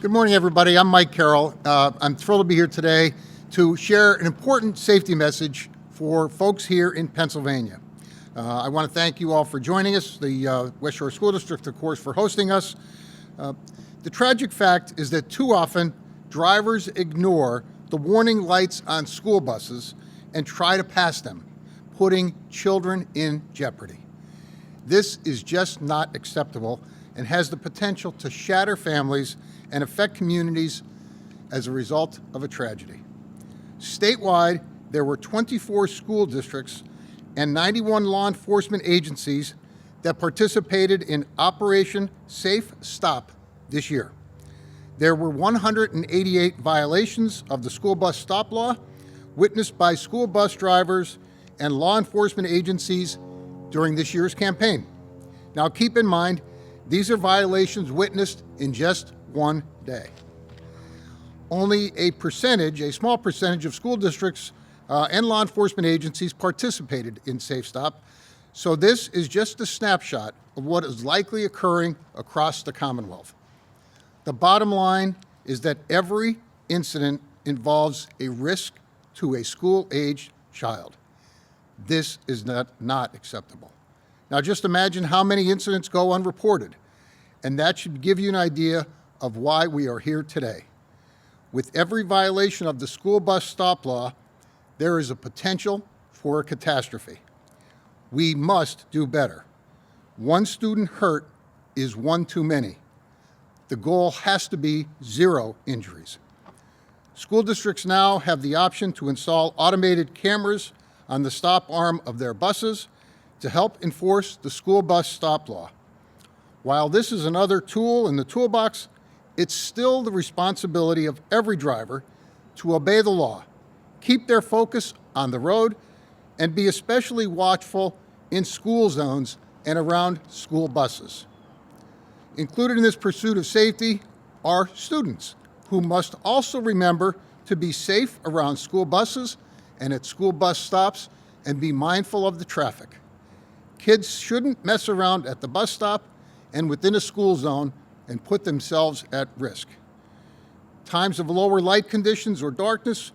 Good morning, everybody. I'm Mike Carroll. I'm thrilled to be here today to share an important safety message for folks here in Pennsylvania. I want to thank you all for joining us, the West Shore School District, of course, for hosting us. The tragic fact is that too often drivers ignore the warning lights on school buses and try to pass them, putting children in jeopardy. This is just not acceptable and has the potential to shatter families and affect communities as a result of a tragedy. Statewide, there were 24 school districts and 91 law enforcement agencies that participated in Operation Safe Stop this year. There were 188 violations of the school bus stop law witnessed by school bus drivers and law enforcement agencies during this year's campaign. Now keep in mind, these are violations witnessed in just one day. Only a small percentage of school districts and law enforcement agencies participated in Safe Stop, so this is just a snapshot of what is likely occurring across the Commonwealth. The bottom line is that every incident involves a risk to a school-aged child. This is not acceptable. Now just imagine how many incidents go unreported, and that should give you an idea of why we are here today. With every violation of the school bus stop law, there is a potential for a catastrophe. We must do better. One student hurt is one too many. The goal has to be 0 injuries. School districts now have the option to install automated cameras on the stop arm of their buses to help enforce the school bus stop law. While this is another tool in the toolbox, it's still the responsibility of every driver to obey the law, keep their focus on the road, and be especially watchful in school zones and around school buses. Included in this pursuit of safety are students, who must also remember to be safe around school buses and at school bus stops and be mindful of the traffic. Kids shouldn't mess around at the bus stop and within a school zone and put themselves at risk. Times of lower light conditions or darkness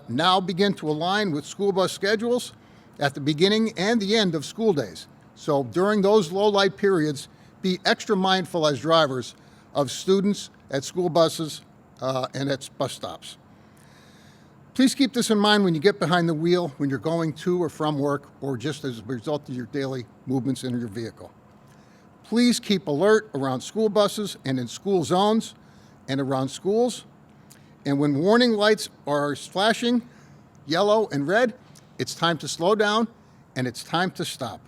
now begin to align with school bus schedules at the beginning and the end of school days. So during those low light periods, be extra mindful as drivers of students at school buses and at bus stops. Please keep this in mind when you get behind the wheel, when you're going to or from work, or just as a result of your daily movements in your vehicle. Please keep alert around school buses and in school zones and around schools. And when warning lights are flashing yellow and red, it's time to slow down and it's time to stop.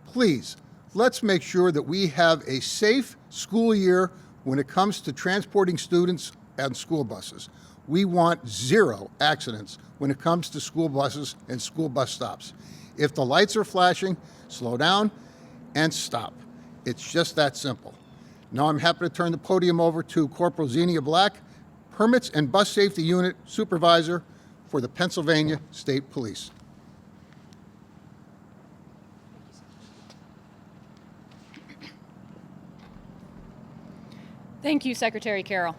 Please, let's make sure that we have a safe school year when it comes to transporting students and school buses. We want 0 accidents when it comes to school buses and school bus stops. If the lights are flashing, slow down and stop. It's just that simple. Now I'm happy to turn the podium over to Corporal Xenia Black, Permits and Bus Safety Unit Supervisor for the Pennsylvania State Police. Thank you, Secretary Carroll.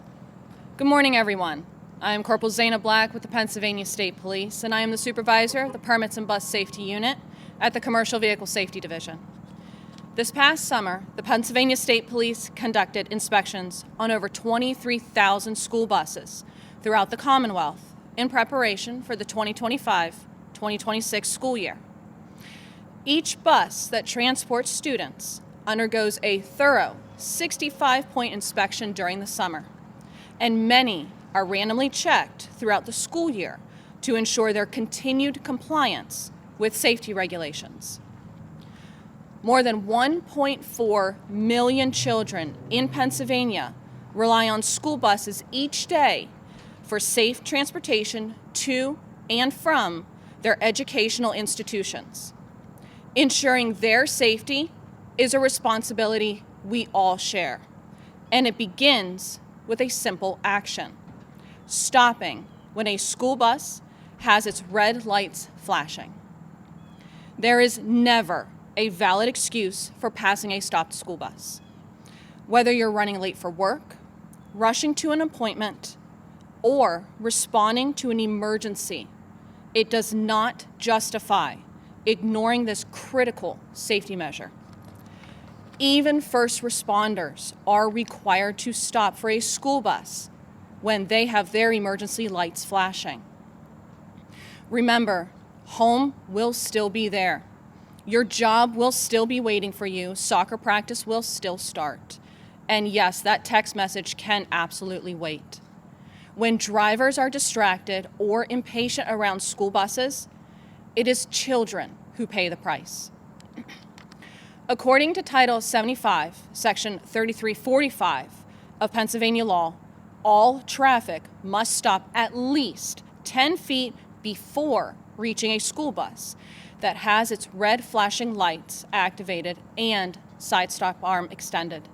Good morning, everyone. I am Corporal Xenia Black with the Pennsylvania State Police, and I am the supervisor of the Permits and Bus Safety Unit at the Commercial Vehicle Safety Division. This past summer, the Pennsylvania State Police conducted inspections on over 23,000 school buses throughout the Commonwealth in preparation for the 2025-2026 school year. Each bus that transports students undergoes a thorough 65-point inspection during the summer, and many are randomly checked throughout the school year to ensure their continued compliance with safety regulations. More than 1.4 million children in Pennsylvania rely on school buses each day for safe transportation to and from their educational institutions. Ensuring their safety is a responsibility we all share, and it begins with a simple action: stopping when a school bus has its red lights flashing. There is never a valid excuse for passing a stopped school bus. Whether you're running late for work, rushing to an appointment, or responding to an emergency, it does not justify ignoring this critical safety measure. Even first responders are required to stop for a school bus when they have their emergency lights flashing. Remember, home will still be there. Your job will still be waiting for you. Soccer practice will still start. And yes, that text message can absolutely wait. When drivers are distracted or impatient around school buses, it is children who pay the price. According to Title 75, Section 3345 of Pennsylvania law, all traffic must stop at least 10 feet before reaching a school bus that has its red flashing lights activated and side stop arm extended.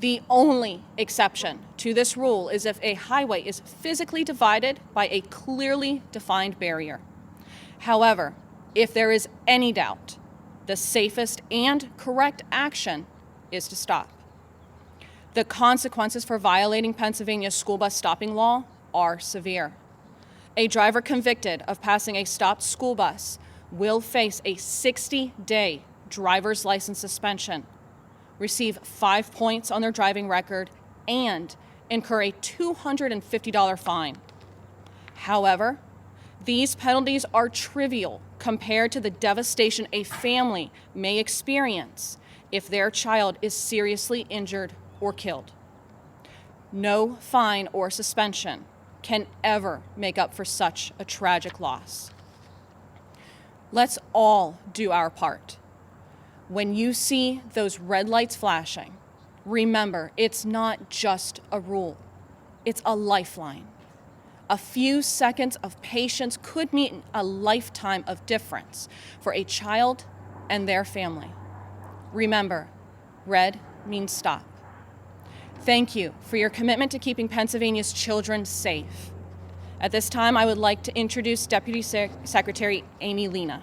The only exception to this rule is if a highway is physically divided by a clearly defined barrier. However, if there is any doubt, the safest and correct action is to stop. The consequences for violating Pennsylvania's school bus stopping law are severe. A driver convicted of passing a stopped school bus will face a 60-day driver's license suspension, receive 5 points on their driving record, and incur a $250 fine. However, these penalties are trivial compared to the devastation a family may experience if their child is seriously injured or killed. No fine or suspension can ever make up for such a tragic loss. Let's all do our part. When you see those red lights flashing, remember it's not just a rule, it's a lifeline. A few seconds of patience could mean a lifetime of difference for a child and their family. Remember, red means stop. Thank you for your commitment to keeping Pennsylvania's children safe. At this time, I would like to introduce Deputy Secretary Amy Lena.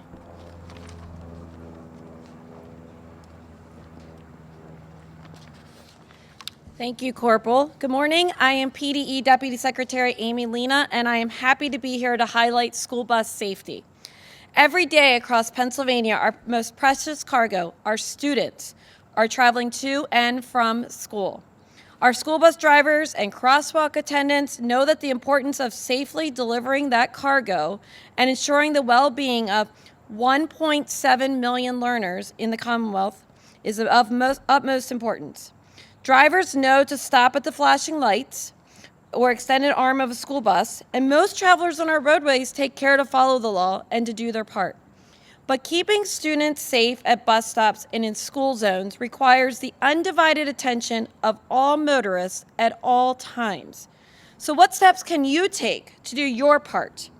Thank you, Corporal. Good morning. I am PDE Deputy Secretary Amy Lena, and I am happy to be here to highlight school bus safety. Every day across Pennsylvania, our most precious cargo, our students, are traveling to and from school. Our school bus drivers and crosswalk attendants know that the importance of safely delivering that cargo and ensuring the well-being of 1.7 million learners in the Commonwealth is of utmost importance. Drivers know to stop at the flashing lights or extended arm of a school bus, and most travelers on our roadways take care to follow the law and to do their part. But keeping students safe at bus stops and in school zones requires the undivided attention of all motorists at all times. So what steps can you take to do your part?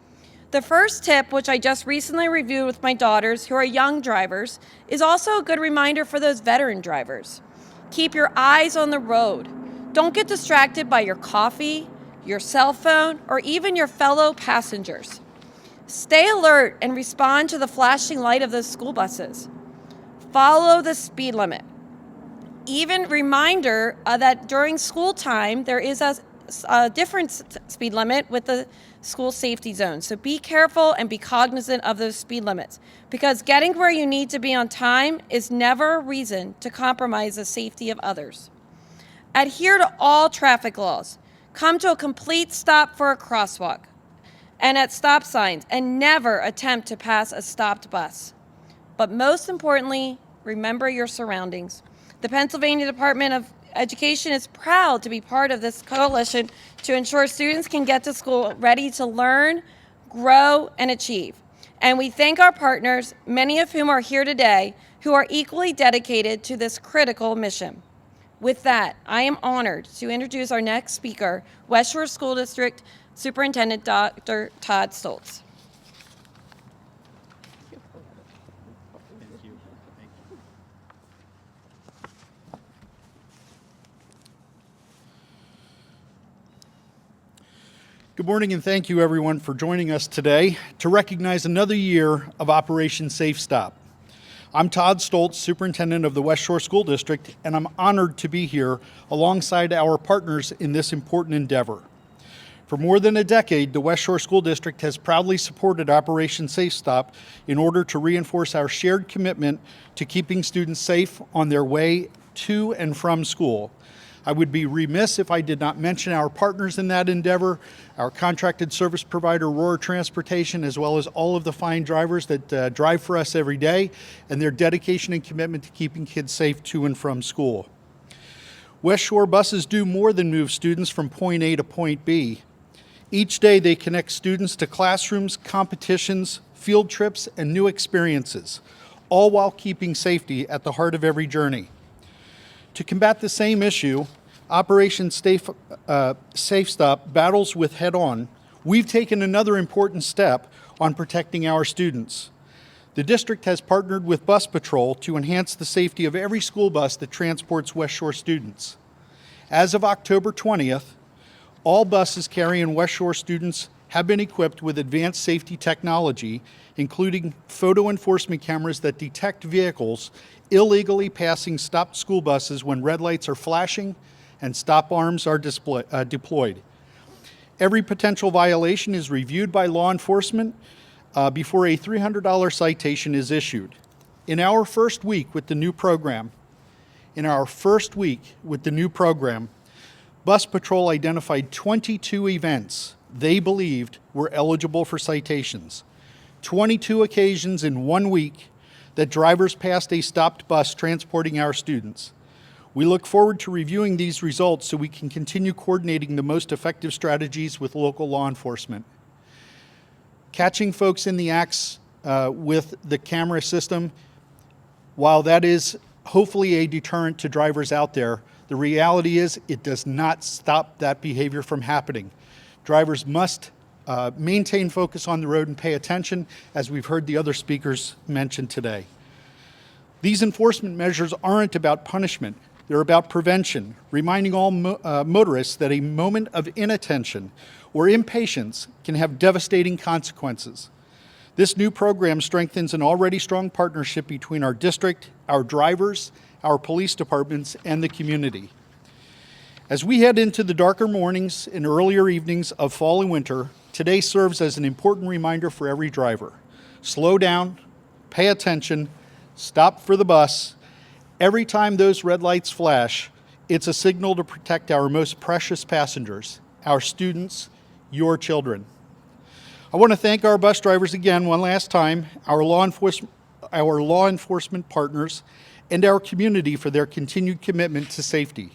The first tip, which I just recently reviewed with my daughters who are young drivers, is also a good reminder for those veteran drivers. Keep your eyes on the road. Don't get distracted by your coffee, your cell phone, or even your fellow passengers. Stay alert and respond to the flashing light of those school buses. Follow the speed limit. Even reminder that during school time, there is a different speed limit with the school safety zone. So be careful and be cognizant of those speed limits, because getting where you need to be on time is never a reason to compromise the safety of others. Adhere to all traffic laws. Come to a complete stop for a crosswalk and at stop signs, and never attempt to pass a stopped bus. But most importantly, remember your surroundings. The Pennsylvania Department of Education is proud to be part of this coalition to ensure students can get to school ready to learn, grow, and achieve. And we thank our partners, many of whom are here today, who are equally dedicated to this critical mission. With that, I am honored to introduce our next speaker, West Shore School District Superintendent Dr. Todd Stoltz. Good morning, and thank you everyone for joining us today to recognize another year of Operation Safe Stop. I'm Todd Stoltz, Superintendent of the West Shore School District, and I'm honored to be here alongside our partners in this important endeavor. For more than a decade, the West Shore School District has proudly supported Operation Safe Stop in order to reinforce our shared commitment to keeping students safe on their way to and from school. I would be remiss if I did not mention our partners in that endeavor, our contracted service provider, Roar Transportation, as well as all of the fine drivers that drive for us every day, and their dedication and commitment to keeping kids safe to and from school. West Shore buses do more than move students from point A to point B. Each day they connect students to classrooms, competitions, field trips, and new experiences, all while keeping safety at the heart of every journey. To combat the same issue, Operation Safe Stop battles with head-on. We've taken another important step on protecting our students. The district has partnered with Bus Patrol to enhance the safety of every school bus that transports West Shore students. As of October 20th, all buses carrying West Shore students have been equipped with advanced safety technology, including photo enforcement cameras that detect vehicles illegally passing stopped school buses when red lights are flashing and stop arms are deployed. Every potential violation is reviewed by law enforcement before a $300 citation is issued. In our first week with the new program, Bus Patrol identified 22 events they believed were eligible for citations. 22 occasions in 1 week that drivers passed a stopped bus transporting our students. We look forward to reviewing these results so we can continue coordinating the most effective strategies with local law enforcement. Catching folks in the acts with the camera system, while that is hopefully a deterrent to drivers out there, the reality is it does not stop that behavior from happening. Drivers must maintain focus on the road and pay attention, as we've heard the other speakers mention today. These enforcement measures aren't about punishment. They're about prevention, reminding all motorists that a moment of inattention or impatience can have devastating consequences. This new program strengthens an already strong partnership between our district, our drivers, our police departments, and the community. As we head into the darker mornings and earlier evenings of fall and winter, today serves as an important reminder for every driver. Slow down, pay attention, stop for the bus. Every time those red lights flash, it's a signal to protect our most precious passengers, our students, your children. I want to thank our bus drivers again one last time, our law enforcement partners, and our community for their continued commitment to safety.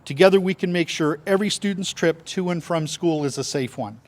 Together we can make sure every student's trip to and from school is a safe one.